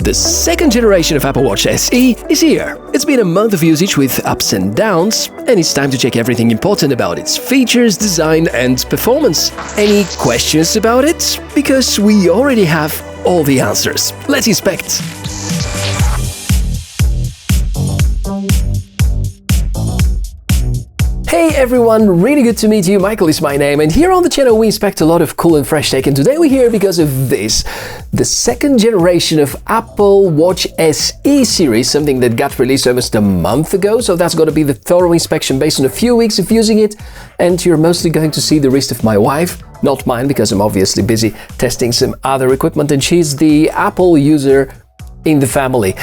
The second generation of Apple Watch SE is here. It's been a month of usage with ups and downs, and it's time to check everything important about its features, design, and performance. Any questions about it? Because we already have all the answers. Let's inspect. Hey everyone, really good to meet you. Michael is my name, and here on the channel we inspect a lot of cool and fresh tech, and today we're here because of this. The second generation of Apple Watch SE series, something that got released almost a month ago, so that's going to be the thorough inspection based on a few weeks of using it, and you're mostly going to see the wrist of my wife, not mine because I'm obviously busy testing some other equipment, and she's the Apple user in the family.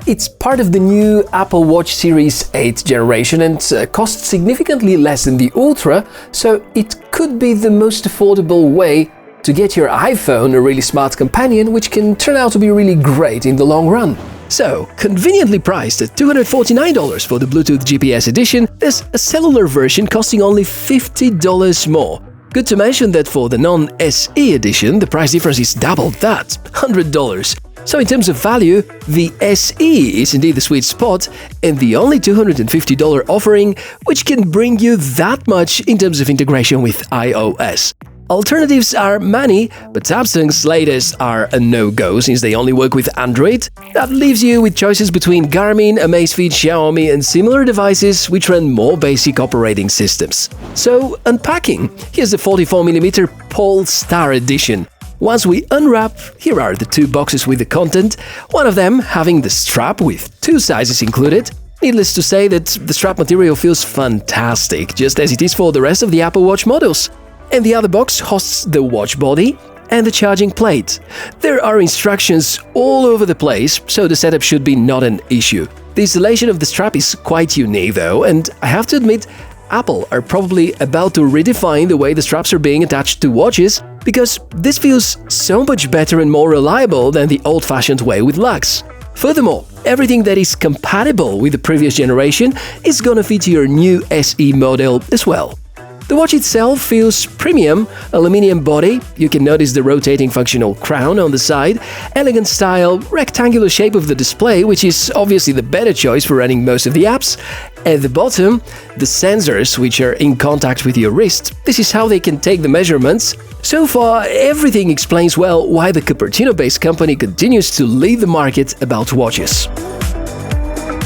It's part of the new Apple Watch Series 8 generation and costs significantly less than the Ultra, so it could be the most affordable way to get your iPhone a really smart companion, which can turn out to be really great in the long run. So, conveniently priced at $249 for the Bluetooth GPS edition, there's a cellular version costing only $50 more. Good to mention that for the non-SE edition, the price difference is double that, $100. So in terms of value, the SE is indeed the sweet spot and the only $250 offering, which can bring you that much in terms of integration with iOS. Alternatives are many, but Samsung's latest are a no-go since they only work with Android. That leaves you with choices between Garmin, Amazfit, Xiaomi and similar devices which run more basic operating systems. So, unpacking. Here's the 44mm Polestar edition. Once we unwrap, here are the two boxes with the content, one of them having the strap with 2 sizes included. Needless to say that the strap material feels fantastic, just as it is for the rest of the Apple Watch models. And the other box hosts the watch body and the charging plate. There are instructions all over the place, so the setup should be not an issue. The installation of the strap is quite unique though, and I have to admit, Apple are probably about to redefine the way the straps are being attached to watches, because this feels so much better and more reliable than the old-fashioned way with lugs. Furthermore, everything that is compatible with the previous generation is gonna fit your new SE model as well. The watch itself feels premium, aluminium body, you can notice the rotating functional crown on the side, elegant style, rectangular shape of the display, which is obviously the better choice for running most of the apps. At the bottom, the sensors, which are in contact with your wrist. This is how they can take the measurements. So far, everything explains well why the Cupertino-based company continues to lead the market about watches.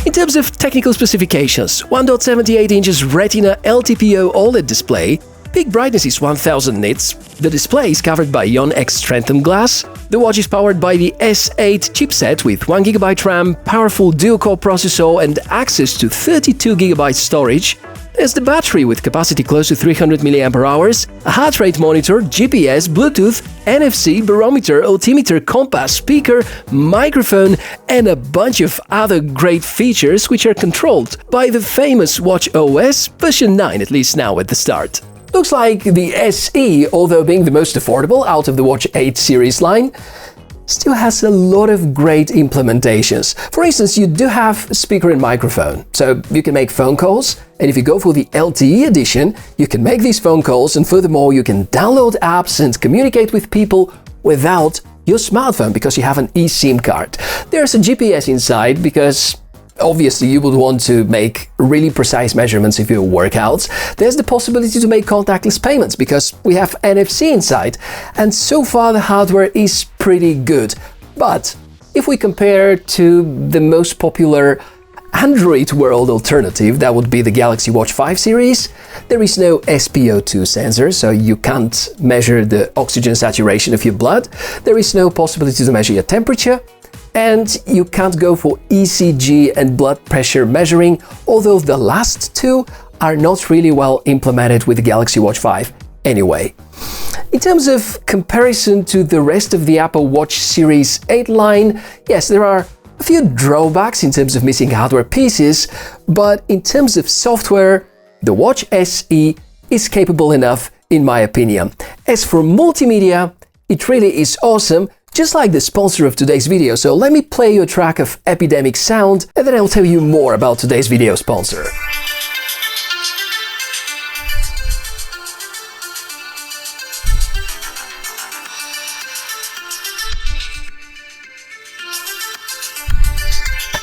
In terms of technical specifications, 1.78 inches Retina LTPO OLED display, peak brightness is 1000 nits, the display is covered by Ion-X strengthened glass, the watch is powered by the S8 chipset with 1GB RAM, powerful dual-core processor and access to 32GB storage. There's the battery with capacity close to 300 mAh, a heart rate monitor, GPS, Bluetooth, NFC, barometer, altimeter, compass, speaker, microphone, and a bunch of other great features which are controlled by the famous watchOS version 9, at least now at the start. Looks like the SE, although being the most affordable out of the Watch 8 series line, still has a lot of great implementations. For instance, you do have speaker and microphone, so you can make phone calls, and if you go for the LTE edition, you can make these phone calls, and furthermore you can download apps and communicate with people without your smartphone because you have an eSIM card. There's a GPS inside because obviously you would want to make really precise measurements of your workouts. There's the possibility to make contactless payments because we have NFC inside, and so far the hardware is pretty good. But if we compare to the most popular Android world alternative, that would be the Galaxy Watch 5 series, there is no SpO2 sensor, so you can't measure the oxygen saturation of your blood. There is no possibility to measure your temperature. And you can't go for ECG and blood pressure measuring, although the last two are not really well implemented with the Galaxy Watch 5 anyway. In terms of comparison to the rest of the Apple Watch Series 8 line, yes, there are a few drawbacks in terms of missing hardware pieces, but in terms of software, the Watch SE is capable enough in my opinion. As for multimedia, it really is awesome, just like the sponsor of today's video, so let me play you a track of Epidemic Sound and then I'll tell you more about today's video sponsor.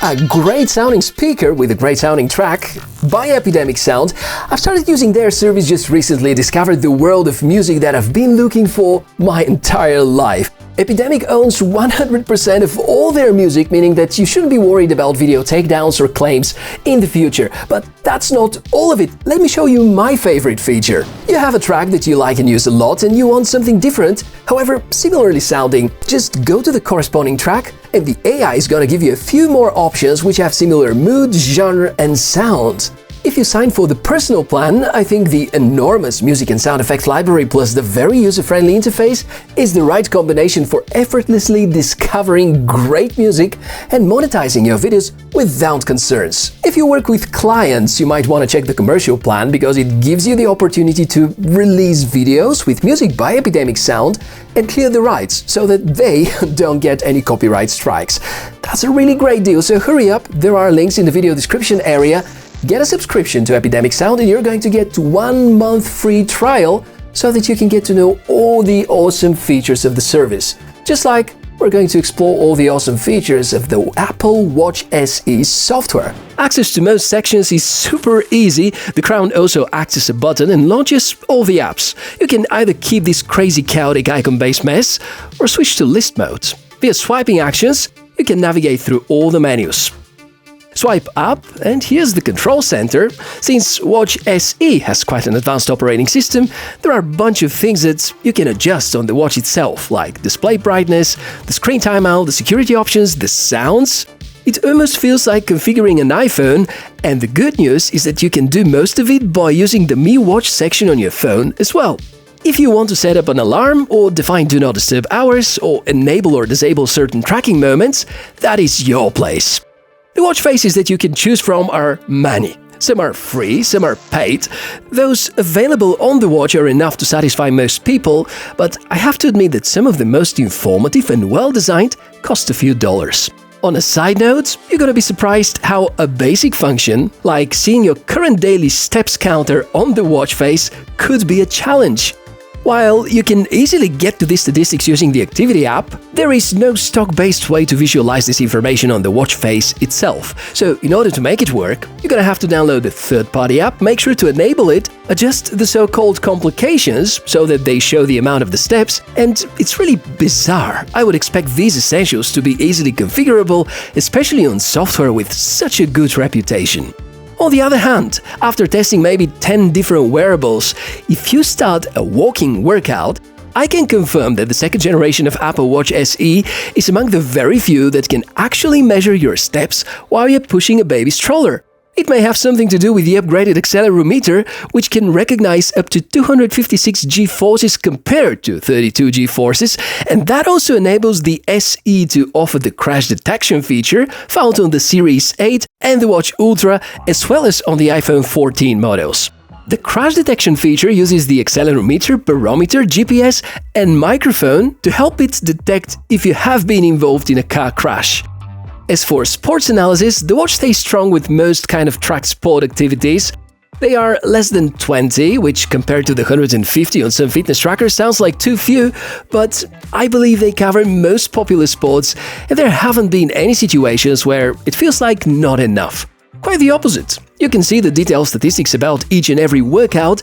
a great sounding speaker with a great sounding track by Epidemic Sound. I've started using their service just recently, discovered the world of music that I've been looking for my entire life. Epidemic owns 100% of all their music, meaning that you shouldn't be worried about video takedowns or claims in the future. But that's not all of it. Let me show you my favorite feature. You have a track that you like and use a lot and you want something different, however similarly sounding. Just go to the corresponding track and the AI is gonna give you a few more options which have similar mood, genre and sound. If you sign for the personal plan, I think the enormous music and sound effects library plus the very user-friendly interface is the right combination for effortlessly discovering great music and monetizing your videos without concerns. If you work with clients, you might want to check the commercial plan because it gives you the opportunity to release videos with music by Epidemic Sound and clear the rights so that they don't get any copyright strikes. That's a really great deal, so hurry up, there are links in the video description area. Get a subscription to Epidemic Sound and you're going to get 1 month free trial so that you can get to know all the awesome features of the service. Just like we're going to explore all the awesome features of the Apple Watch SE software. Access to most sections is super easy. The crown also acts as a button and launches all the apps. You can either keep this crazy chaotic icon-based mess or switch to list mode. Via swiping actions, you can navigate through all the menus. Swipe up and here's the control center. Since Watch SE has quite an advanced operating system, there are a bunch of things that you can adjust on the watch itself, like display brightness, the screen timeout, the security options, the sounds. It almost feels like configuring an iPhone, and the good news is that you can do most of it by using the Mi Watch section on your phone as well. If you want to set up an alarm or define Do Not Disturb hours or enable or disable certain tracking moments, that is your place. The watch faces that you can choose from are many. Some are free, some are paid. Those available on the watch are enough to satisfy most people, but I have to admit that some of the most informative and well-designed cost a few dollars. On a side note, you're gonna be surprised how a basic function, like seeing your current daily steps counter on the watch face, could be a challenge. While you can easily get to these statistics using the Activity app, there is no stock-based way to visualize this information on the watch face itself. So in order to make it work, you're gonna have to download a third-party app, make sure to enable it, adjust the so-called complications so that they show the amount of the steps, and it's really bizarre. I would expect these essentials to be easily configurable, especially on software with such a good reputation. On the other hand, after testing maybe 10 different wearables, if you start a walking workout, I can confirm that the second generation of Apple Watch SE is among the very few that can actually measure your steps while you're pushing a baby stroller. It may have something to do with the upgraded accelerometer, which can recognize up to 256 G-forces compared to 32 G-forces, and that also enables the SE to offer the crash detection feature found on the Series 8 and the Watch Ultra, as well as on the iPhone 14 models. The crash detection feature uses the accelerometer, barometer, GPS and microphone to help it detect if you have been involved in a car crash. As for sports analysis, the watch stays strong with most kind of tracked sport activities. They are less than 20, which compared to the 150 on some fitness trackers sounds like too few, but I believe they cover most popular sports and there haven't been any situations where it feels like not enough. Quite the opposite. You can see the detailed statistics about each and every workout,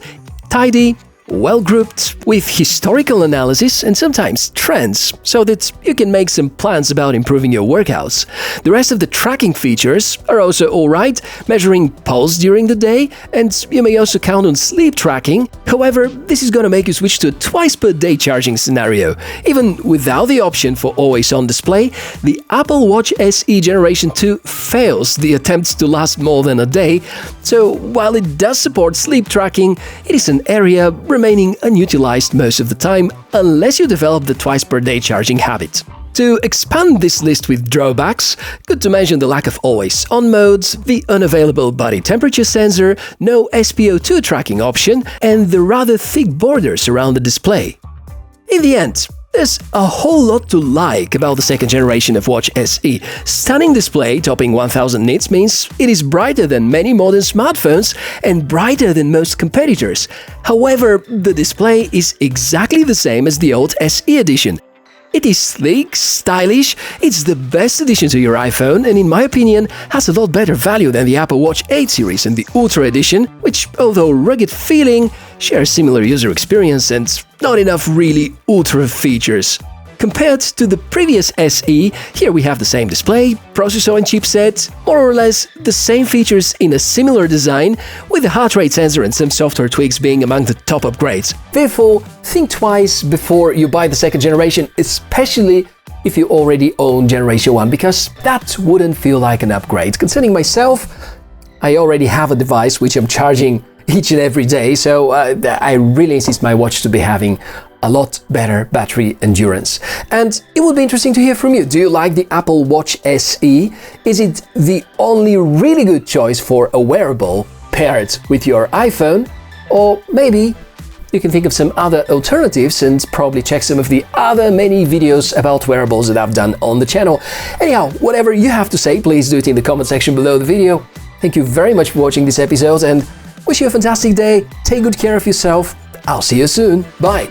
tidy, well-grouped, with historical analysis and sometimes trends, so that you can make some plans about improving your workouts. The rest of the tracking features are also alright, measuring pulse during the day, and you may also count on sleep tracking. However, this is gonna make you switch to a twice-per-day charging scenario. Even without the option for always-on display, the Apple Watch SE Generation 2 fails the attempts to last more than a day, so while it does support sleep tracking, it is an area remaining unutilized most of the time, unless you develop the twice-per-day charging habit. To expand this list with drawbacks, good to mention the lack of always-on modes, the unavailable body temperature sensor, no SpO2 tracking option, and the rather thick borders around the display. In the end, there's a whole lot to like about the second generation of Watch SE. Stunning display topping 1000 nits means it is brighter than many modern smartphones and brighter than most competitors. However, the display is exactly the same as the old SE edition. It is sleek, stylish, it's the best addition to your iPhone, and in my opinion, has a lot better value than the Apple Watch 8 series and the Ultra Edition, which, although rugged feeling, shares similar user experience and not enough really ultra features. Compared to the previous SE, here we have the same display, processor and chipset, more or less the same features in a similar design, with the heart rate sensor and some software tweaks being among the top upgrades. Therefore, think twice before you buy the second generation, especially if you already own Generation 1, because that wouldn't feel like an upgrade. Concerning myself, I already have a device which I'm charging each and every day, so I really insist my watch to be having a lot better battery endurance. And it would be interesting to hear from you. Do you like the Apple Watch SE? Is it the only really good choice for a wearable paired with your iPhone? Or maybe you can think of some other alternatives and probably check some of the other many videos about wearables that I've done on the channel. Anyhow, whatever you have to say, please do it in the comment section below the video. Thank you very much for watching this episode and wish you a fantastic day. Take good care of yourself. I'll see you soon. Bye.